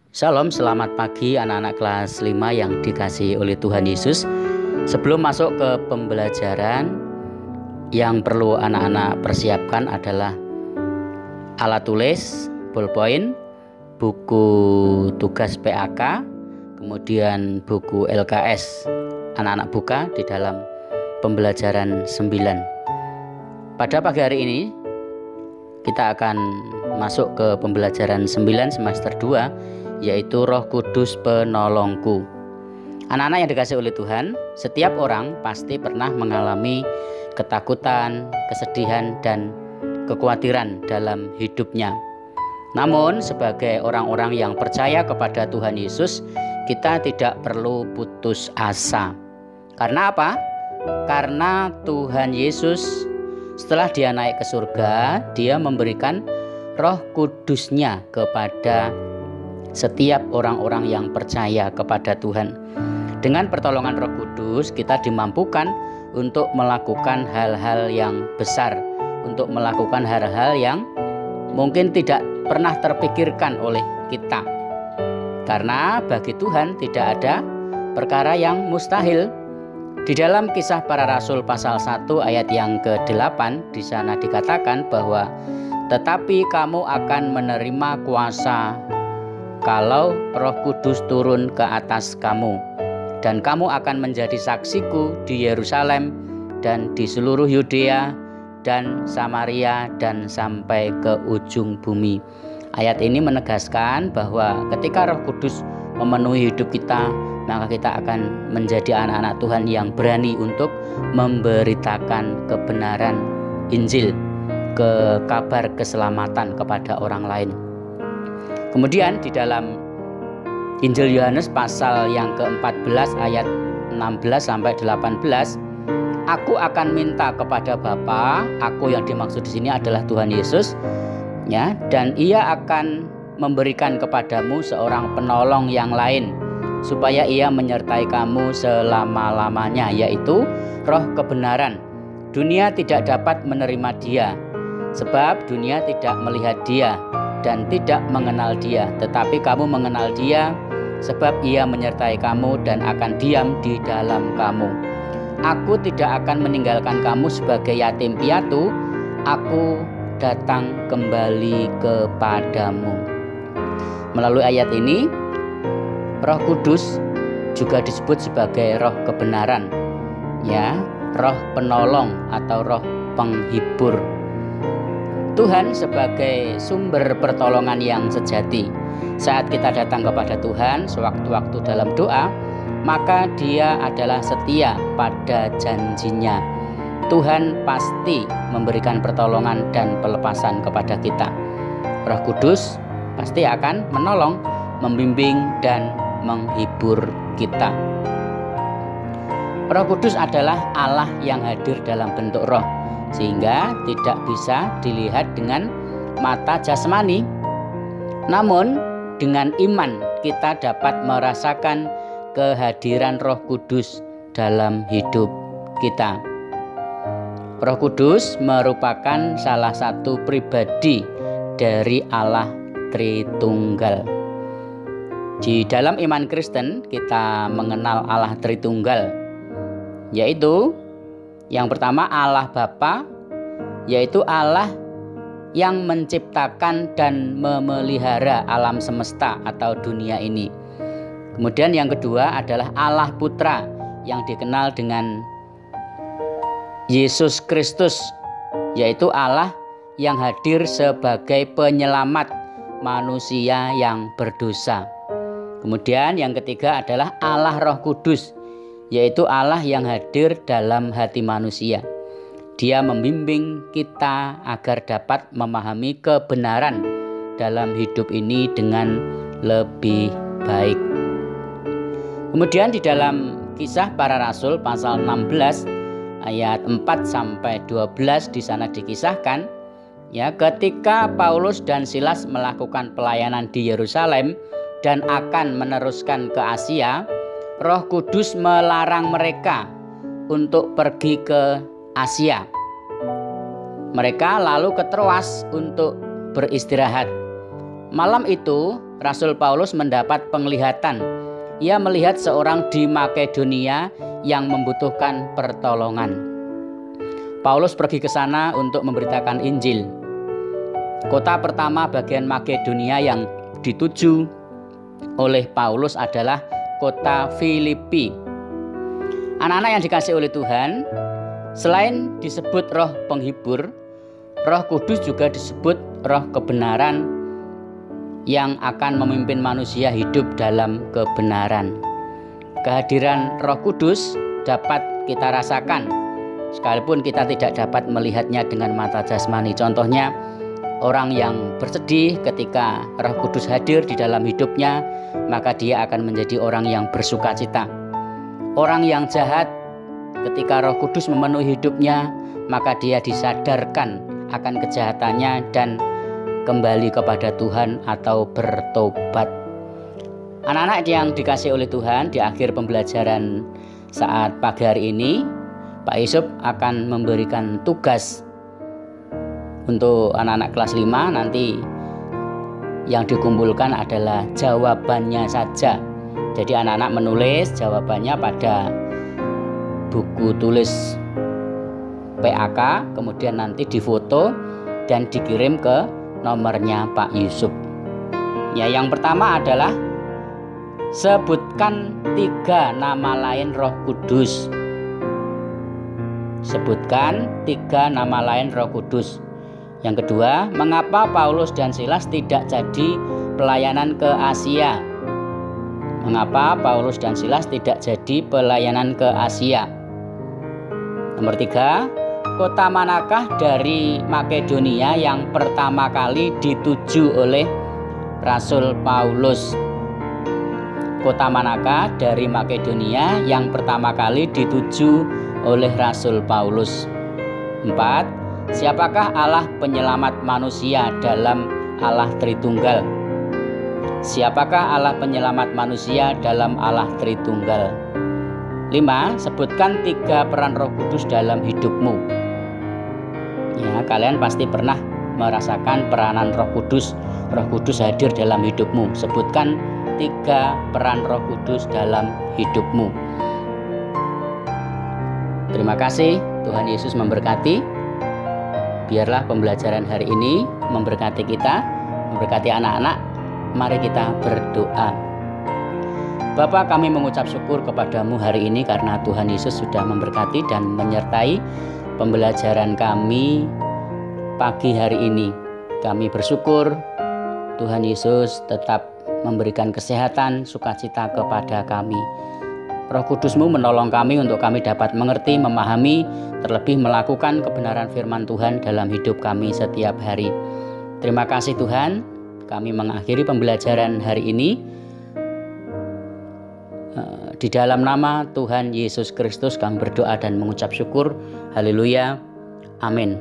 Shalom, selamat pagi anak-anak kelas 5 yang dikasihi oleh Tuhan Yesus. Sebelum masuk ke pembelajaran, yang perlu anak-anak persiapkan adalah alat tulis, ballpoint, buku tugas PAK, kemudian buku LKS. Anak-anak buka di dalam pembelajaran 9. Pada pagi hari ini kita akan masuk ke pembelajaran 9 semester 2, yaitu Roh Kudus Penolongku. Anak-anak yang dikasihi oleh Tuhan, setiap orang pasti pernah mengalami ketakutan, kesedihan, dan kekhawatiran dalam hidupnya. Namun sebagai orang-orang yang percaya kepada Tuhan Yesus, kita tidak perlu putus asa. Karena apa? Karena Tuhan Yesus setelah dia naik ke surga, dia memberikan Roh Kudus-Nya kepada setiap orang-orang yang percaya kepada Tuhan. Dengan pertolongan Roh Kudus, kita dimampukan untuk melakukan hal-hal yang besar, untuk melakukan hal-hal yang mungkin tidak pernah terpikirkan oleh kita. Karena bagi Tuhan tidak ada perkara yang mustahil. Di dalam Kisah Para Rasul pasal 1 ayat yang ke-8, di sana dikatakan bahwa tetapi kamu akan menerima kuasa kalau Roh Kudus turun ke atas kamu, dan kamu akan menjadi saksiku di Yerusalem dan di seluruh Yudea dan Samaria dan sampai ke ujung bumi. Ayat ini menegaskan bahwa ketika Roh Kudus memenuhi hidup kita, maka kita akan menjadi anak-anak Tuhan yang berani untuk memberitakan kebenaran Injil, ke kabar keselamatan kepada orang lain. Kemudian di dalam Injil Yohanes pasal yang ke-14 ayat 16 sampai 18, aku akan minta kepada Bapa, aku yang dimaksud di sini adalah Tuhan Yesus, ya, dan Ia akan memberikan kepadamu seorang penolong yang lain, supaya Ia menyertai kamu selama-lamanya, yaitu Roh kebenaran. Dunia tidak dapat menerima Dia, sebab dunia tidak melihat Dia dan tidak mengenal Dia, tetapi kamu mengenal Dia, sebab Ia menyertai kamu dan akan diam di dalam kamu. Aku tidak akan meninggalkan kamu sebagai yatim piatu, aku datang kembali kepadamu. Melalui ayat ini, Roh Kudus juga disebut sebagai roh kebenaran, ya, roh penolong atau roh penghibur. Tuhan sebagai sumber pertolongan yang sejati. Saat kita datang kepada Tuhan sewaktu-waktu dalam doa, maka Dia adalah setia pada janjinya. Tuhan pasti memberikan pertolongan dan pelepasan kepada kita. Roh Kudus pasti akan menolong, membimbing, dan menghibur kita. Roh Kudus adalah Allah yang hadir dalam bentuk roh, sehingga tidak bisa dilihat dengan mata jasmani. Namun dengan iman kita dapat merasakan kehadiran Roh Kudus dalam hidup kita. Roh Kudus merupakan salah satu pribadi dari Allah Tritunggal. Di dalam iman Kristen kita mengenal Allah Tritunggal, yaitu yang pertama Allah Bapa, yaitu Allah yang menciptakan dan memelihara alam semesta atau dunia ini. Kemudian yang kedua adalah Allah Putra yang dikenal dengan Yesus Kristus, yaitu Allah yang hadir sebagai penyelamat manusia yang berdosa. Kemudian yang ketiga adalah Allah Roh Kudus, yaitu Allah yang hadir dalam hati manusia. Dia membimbing kita agar dapat memahami kebenaran dalam hidup ini dengan lebih baik. Kemudian di dalam Kisah Para Rasul pasal 16 ayat 4 sampai 12, di sana dikisahkan, ya, ketika Paulus dan Silas melakukan pelayanan di Yerusalem dan akan meneruskan ke Asia, Roh Kudus melarang mereka untuk pergi ke Asia. Mereka lalu ke Troas untuk beristirahat. Malam itu Rasul Paulus mendapat penglihatan. Ia melihat seorang di Makedonia yang membutuhkan pertolongan. Paulus pergi ke sana untuk memberitakan Injil. Kota pertama bagian Makedonia yang dituju oleh Paulus adalah kota Filipi. Anak-anak yang dikasihi oleh Tuhan, selain disebut roh penghibur, Roh Kudus juga disebut roh kebenaran yang akan memimpin manusia hidup dalam kebenaran. Kehadiran Roh Kudus dapat kita rasakan sekalipun kita tidak dapat melihatnya dengan mata jasmani. Contohnya, orang yang bersedih ketika Roh Kudus hadir di dalam hidupnya, maka dia akan menjadi orang yang bersukacita. Orang yang jahat, ketika Roh Kudus memenuhi hidupnya, maka dia disadarkan akan kejahatannya dan kembali kepada Tuhan atau bertobat. Anak-anak yang dikasihi oleh Tuhan, di akhir pembelajaran saat pagi hari ini, Pak Yusuf akan memberikan tugas untuk anak-anak kelas 5. Nanti yang dikumpulkan adalah jawabannya saja. Jadi anak-anak menulis jawabannya pada buku tulis PAK, kemudian nanti difoto dan dikirim ke nomornya Pak Yusuf. Ya, yang pertama adalah sebutkan 3 nama lain Roh Kudus. Sebutkan 3 nama lain Roh Kudus. Yang kedua, mengapa Paulus dan Silas tidak jadi pelayanan ke Asia? Mengapa Paulus dan Silas tidak jadi pelayanan ke Asia? Nomor 3, kota manakah dari Makedonia yang pertama kali dituju oleh Rasul Paulus? Kota manakah dari Makedonia yang pertama kali dituju oleh Rasul Paulus? 4. Siapakah Allah penyelamat manusia dalam Allah Tritunggal? Siapakah Allah penyelamat manusia dalam Allah Tritunggal? 5. Sebutkan 3 peran Roh Kudus dalam hidupmu. Ya, kalian pasti pernah merasakan peranan Roh Kudus. Roh Kudus hadir dalam hidupmu. Sebutkan 3 peran Roh Kudus dalam hidupmu. Terima kasih, Tuhan Yesus memberkati. Biarlah pembelajaran hari ini memberkati kita, memberkati anak-anak. Mari kita berdoa. Bapa, kami mengucap syukur kepadamu hari ini karena Tuhan Yesus sudah memberkati dan menyertai pembelajaran kami pagi hari ini. Kami bersyukur Tuhan Yesus tetap memberikan kesehatan, sukacita kepada kami. Roh Kudus-Mu menolong kami untuk kami dapat mengerti, memahami, terlebih melakukan kebenaran firman Tuhan dalam hidup kami setiap hari. Terima kasih Tuhan, kami mengakhiri pembelajaran hari ini. Di dalam nama Tuhan Yesus Kristus kami berdoa dan mengucap syukur. Haleluya. Amin.